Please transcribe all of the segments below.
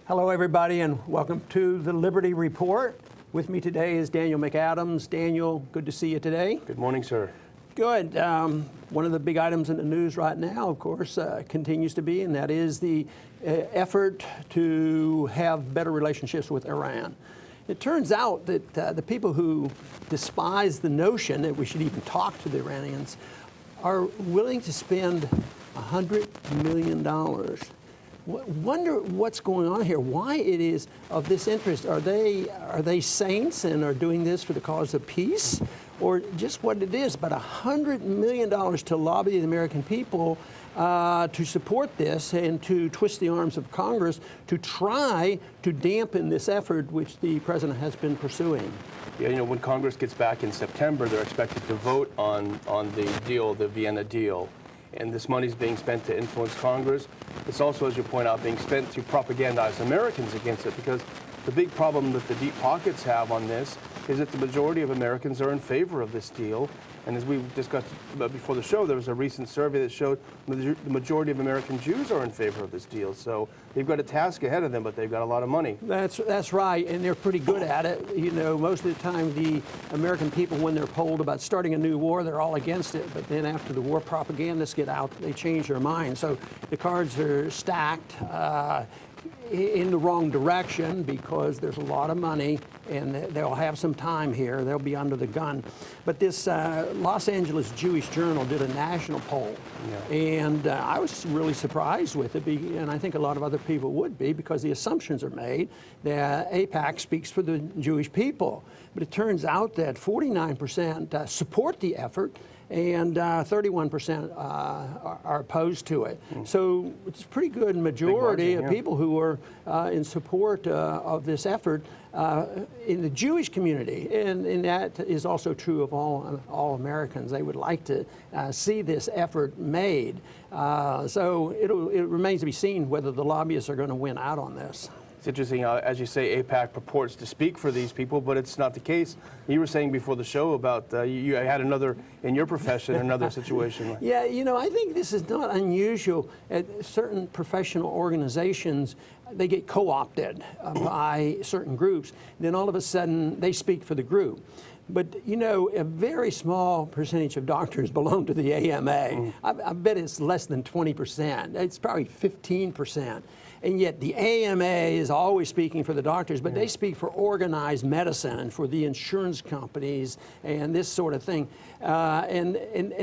Hello, everybody, and welcome to the Liberty Report. With me today is Daniel McAdams. Daniel, good to see you today. Good morning, sir. Good. One of the big items in the news right now, of course, continues to be, and that is the effort to have better relationships with Iran. It turns out that the people who despise the notion that we should even talk to the Iranians are willing to spend $100 million. Wonder what's going on here, why it is of this interest. Are they saints and are doing this for the cause of peace, or just what it is? But $100 million to lobby the American people to support this and to twist the arms of Congress to try to dampen this effort which the president has been pursuing. Yeah, you know, when Congress gets back in September, they're expected to vote on the deal, the Vienna deal. And this money is being spent to influence Congress. It's also, as you point out, being spent to propagandize Americans against it, because the big problem that the deep pockets have on this is that the majority of Americans are in favor of this deal. And as we discussed before the show, there was a recent survey that showed the majority of American Jews are in favor of this deal. So they've got a task ahead of them, but they've got a lot of money. That's right, and they're pretty good at it. You know, most of the time the American people, when they're polled about starting a new war, they're all against it. But then after the war propagandists get out, they change their mind. So the cards are stacked in the wrong direction because there's a lot of money and they'll have some time here. They'll be under the gun. But this Los Angeles Jewish Journal did a national poll. Yeah. And I was really surprised with it, and I think a lot of other people would be, because the assumptions are made that AIPAC speaks for the Jewish people. But it turns out that 49% support the effort, and 31% are opposed to it. So it's a pretty good majority of people who are in support of this effort in the Jewish community, and that is also true of all Americans. They would like to see this effort made. So it remains to be seen whether the lobbyists are going to win out on this. It's interesting, as you say, AIPAC purports to speak for these people, but it's not the case. You were saying before the show about you had another, in your profession, another situation. Yeah, you know, I think this is not unusual. At certain professional organizations, they get co-opted by certain groups. Then all of a sudden, they speak for the group. But, you know, a very small percentage of doctors belong to the AMA. I bet it's less than 20%. It's probably 15%. And yet the AMA is always speaking for the doctors, but they speak for organized medicine and for the insurance companies and this sort of thing. And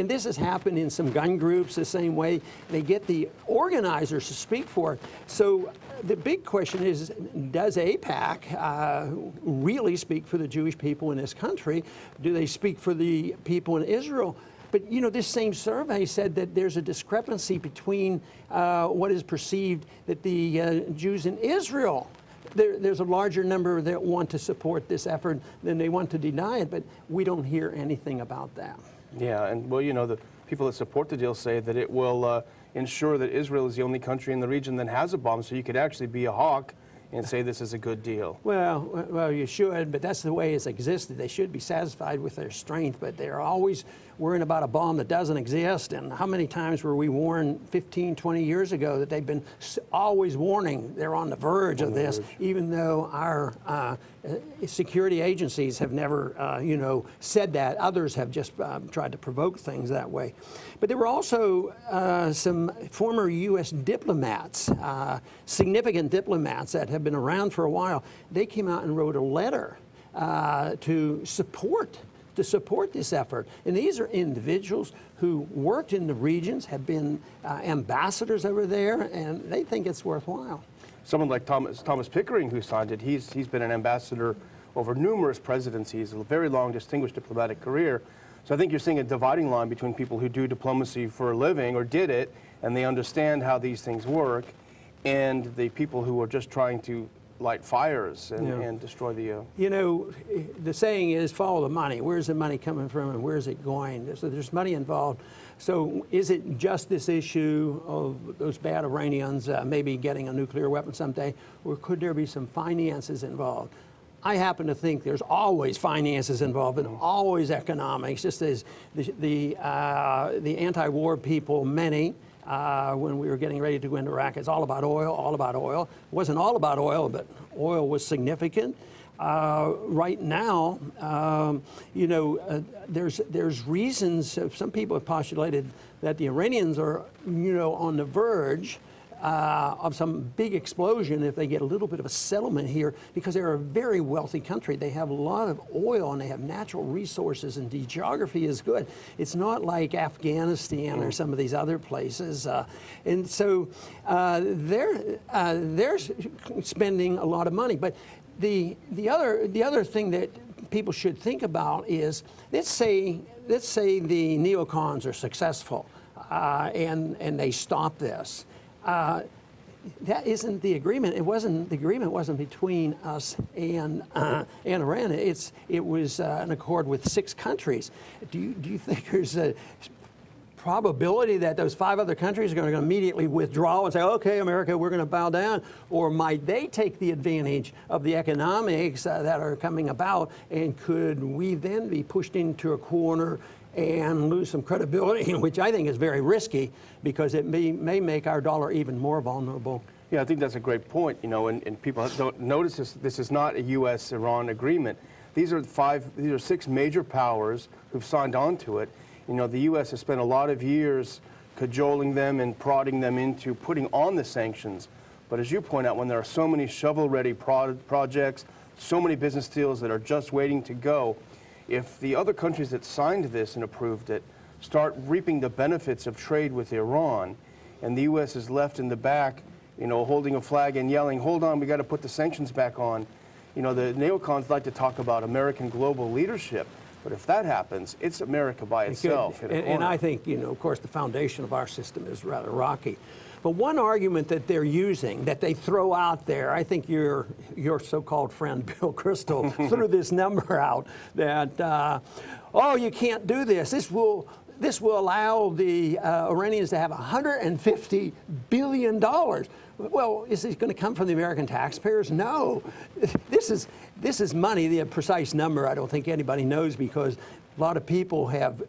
this has happened in some gun groups the same way. They get the organizers to speak for it. So the big question is, does AIPAC really speak for the Jewish people in this country? Do they speak for the people in Israel? But, you know, this same survey said that there's a discrepancy between what is perceived that the Jews in Israel, there's a larger number that want to support this effort than they want to deny it, but we don't hear anything about that. Yeah, and, well, you know, the people that support the deal say that it will ensure that Israel is the only country in the region that has a bomb, so you could actually be a hawk and say this is a good deal. Well, you should, but that's the way it's existed. They should be satisfied with their strength, but they're always worrying about a bomb that doesn't exist. And how many times were we warned 15, 20 years ago that they've been always warning they're on the verge of this, even though our security agencies have never, you know, said that. Others have just tried to provoke things that way. But there were also some former U.S. diplomats, significant diplomats that have been around for a while. They came out and wrote a letter to support this effort. And these are individuals who worked in the regions, have been ambassadors over there, and they think it's worthwhile. Someone like Thomas Pickering, who signed it, he's been an ambassador over numerous presidencies, a very long, distinguished diplomatic career. So I think you're seeing a dividing line between people who do diplomacy for a living or did it, and they understand how these things work, and the people who are just trying to light fires and destroy the... You know, the saying is follow the money. Where's the money coming from and where's it going? So there's money involved. So is it just this issue of those bad Iranians maybe getting a nuclear weapon someday, or could there be some finances involved? I happen to think there's always finances involved and always economics, just as the anti-war people, many, when we were getting ready to go into Iraq. It's all about oil, all about oil. It wasn't all about oil, but oil was significant. Right now, there's reasons. Some people have postulated that the Iranians are, on the verge of some big explosion if they get a little bit of a settlement here, because they're a very wealthy country. They have a lot of oil and they have natural resources, and the geography is good. It's not like Afghanistan or some of these other places, and so they're spending a lot of money. But the other thing that people should think about is, let's say the neocons are successful and they stop this. That isn't the agreement. The agreement wasn't between us and Iran. It was an accord with 6 countries. Do you think there's a probability that those 5 other countries are going to immediately withdraw and say, okay, America, we're going to bow down? Or might they take the advantage of the economics that are coming about, and could we then be pushed into a corner and lose some credibility, which I think is very risky, because it may make our dollar even more vulnerable? Yeah, I think that's a great point, and people don't notice this is not a U.S.-Iran agreement. These are 6 major powers who've signed on to it. The U.S. has spent a lot of years cajoling them and prodding them into putting on the sanctions. But as you point out, when there are so many shovel-ready projects, so many business deals that are just waiting to go, if the other countries that signed this and approved it start reaping the benefits of trade with Iran, and the U.S. is left in the back, holding a flag and yelling, hold on, we got to put the sanctions back on. The neocons like to talk about American global leadership. But if that happens, it's America by itself. And I think, of course, the foundation of our system is rather rocky. But one argument that they're using, that they throw out there, I think your so-called friend Bill Kristol threw this number out, that, you can't do this. This will allow the Iranians to have $150 billion. Well, is it going to come from the American taxpayers? No. This is money. The precise number, I don't think anybody knows, because a lot of people have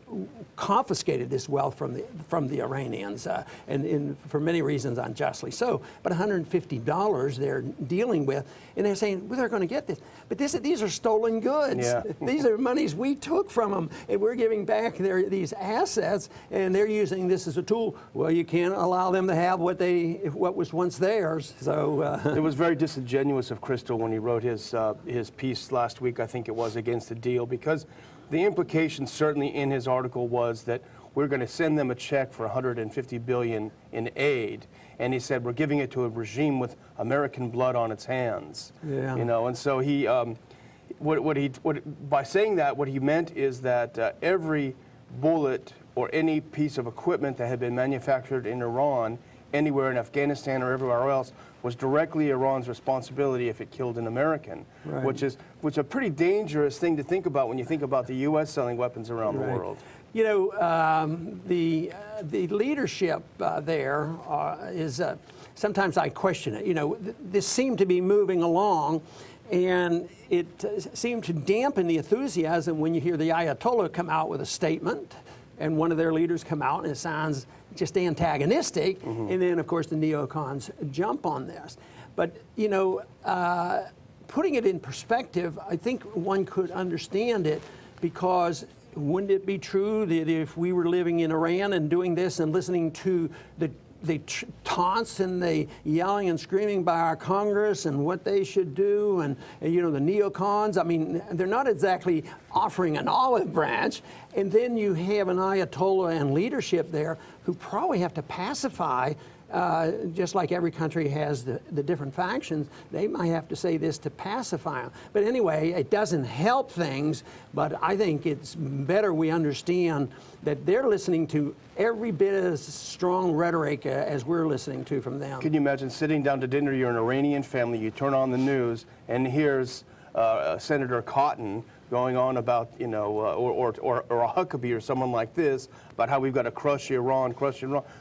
confiscated this wealth from the Iranians, and for many reasons unjustly so. But $150 they're dealing with, and they're saying, well, they're going to get this. But these are stolen goods. Yeah. These are monies we took from them, and we're giving back these assets, and they're using this as a tool. Well, you can't allow them to have what was once theirs. So it was very disingenuous of Kristol when he wrote his piece last week, I think it was, against the deal, because the implication certainly in his article was that we're going to send them a check for $150 billion in aid, and he said we're giving it to a regime with American blood on its hands. Yeah. And so he, by saying that, what he meant is that every bullet or any piece of equipment that had been manufactured in Iran, anywhere in Afghanistan or everywhere else, was directly Iran's responsibility if it killed an American, right. which is a pretty dangerous thing to think about when you think about the U.S. selling weapons around the world. The leadership there is sometimes I question it. This seemed to be moving along, and it seemed to dampen the enthusiasm when you hear the Ayatollah come out with a statement, and one of their leaders come out, and it sounds just antagonistic, and then, of course, the neocons jump on this. But, putting it in perspective, I think one could understand it, because wouldn't it be true that if we were living in Iran and doing this and listening to the taunts and the yelling and screaming by our Congress and what they should do, and the neocons, I mean, they're not exactly offering an olive branch. And then you have an Ayatollah and leadership there who probably have to pacify, just like every country has the different factions. They might have to say this to pacify them. But anyway, it doesn't help things, but I think it's better we understand that they're listening to every bit as strong rhetoric as we're listening to from them. Can you imagine sitting down to dinner, you're an Iranian family, you turn on the news, and here's Senator Cotton going on about, or a Huckabee or someone like this, about how we've got to crush Iran.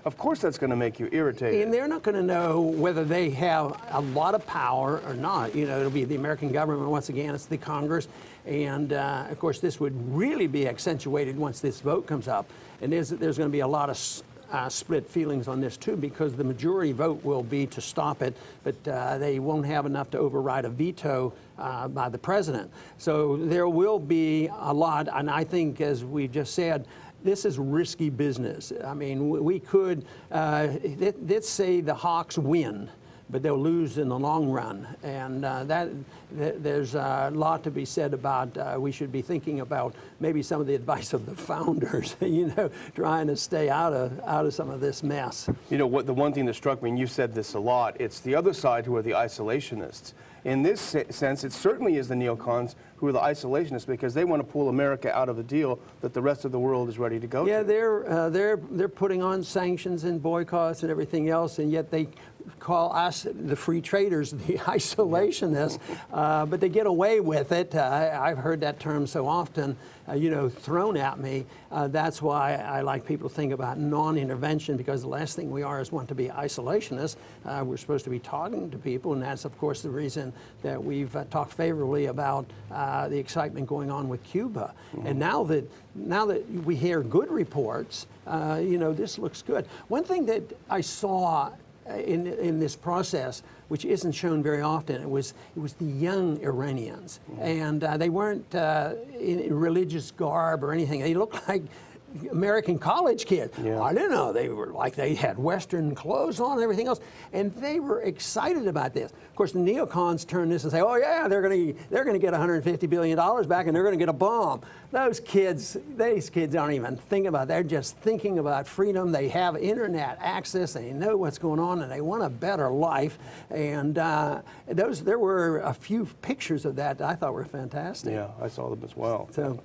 Of course that's going to make you irritated. And they're not going to know whether they have a lot of power or not. It'll be the American government once again, it's the Congress. And of course, this would really be accentuated once this vote comes up. And there's going to be a lot of split feelings on this too, because the majority vote will be to stop it, but they won't have enough to override a veto by the president. So there will be a lot, and I think, as we just said, this is risky business. I mean, we could, let's say the Hawks win, but they'll lose in the long run. And there's a lot to be said about, we should be thinking about maybe some of the advice of the founders, trying to stay out of some of this mess. The one thing that struck me, and you said this a lot, it's the other side who are the isolationists. In this sense, it certainly is the neocons who are the isolationists, because they want to pull America out of a deal that the rest of the world is ready to go to. Yeah, they're putting on sanctions and boycotts and everything else, and yet they call us, the free traders, the isolationists, but they get away with it. I've heard that term so often, thrown at me. That's why I like people to think about non-intervention, because the last thing we are is want to be isolationists. We're supposed to be talking to people, and that's, of course, the reason that we've talked favorably about the excitement going on with Cuba. Mm-hmm. And now that we hear good reports, this looks good. One thing that I saw in this process, which isn't shown very often, it was the young Iranians, and they weren't in religious garb or anything. They looked like American college kids. Yeah. I didn't know they were like, they had Western clothes on and everything else, and they were excited about this. Of course, the neocons turn this and say, "Oh yeah, they're going to get $150 billion back, and they're going to get a bomb." These kids don't even think about it. They're just thinking about freedom. They have internet access. They know what's going on, and they want a better life. And there were a few pictures of that I thought were fantastic. Yeah, I saw them as well. So.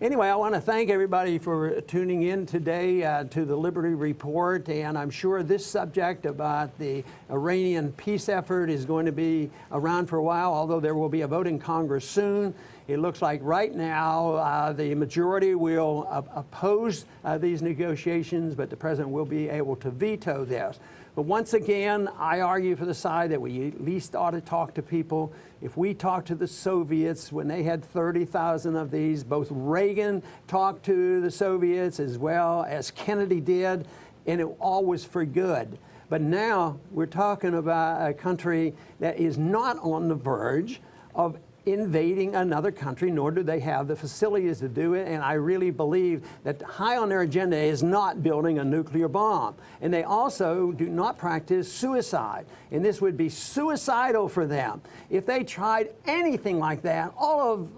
Anyway, I want to thank everybody for tuning in today to the Liberty Report, and I'm sure this subject about the Iranian peace effort is going to be around for a while, although there will be a vote in Congress soon. It looks like right now the majority will oppose these negotiations, but the president will be able to veto this. But once again, I argue for the side that we at least ought to talk to people. If we talk to the Soviets when they had 30,000 of these, both Reagan talked to the Soviets as well as Kennedy did, and it all was for good. But now we're talking about a country that is not on the verge of invading another country, nor do they have the facilities to do it. And I really believe that high on their agenda is not building a nuclear bomb. And they also do not practice suicide. And this would be suicidal for them. If they tried anything like that, all of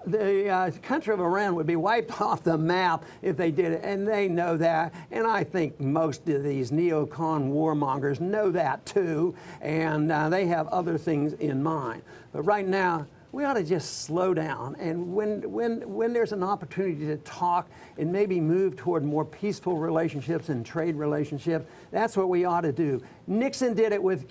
the country of Iran would be wiped off the map if they did it, and they know that. And I think most of these neocon warmongers know that too, and they have other things in mind. But right now, we ought to just slow down, and when there's an opportunity to talk and maybe move toward more peaceful relationships and trade relationships, that's what we ought to do. Nixon did it with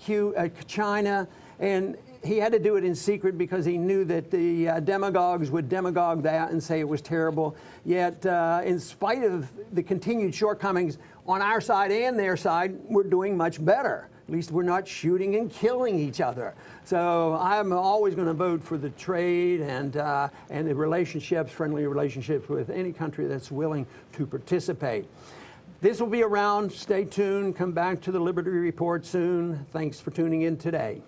China, and he had to do it in secret because he knew that the demagogues would demagogue that and say it was terrible. Yet, in spite of the continued shortcomings on our side and their side, we're doing much better. At least we're not shooting and killing each other. So I'm always going to vote for the trade and the relationships, friendly relationships with any country that's willing to participate. This will be around. Stay tuned. Come back to the Liberty Report soon. Thanks for tuning in today.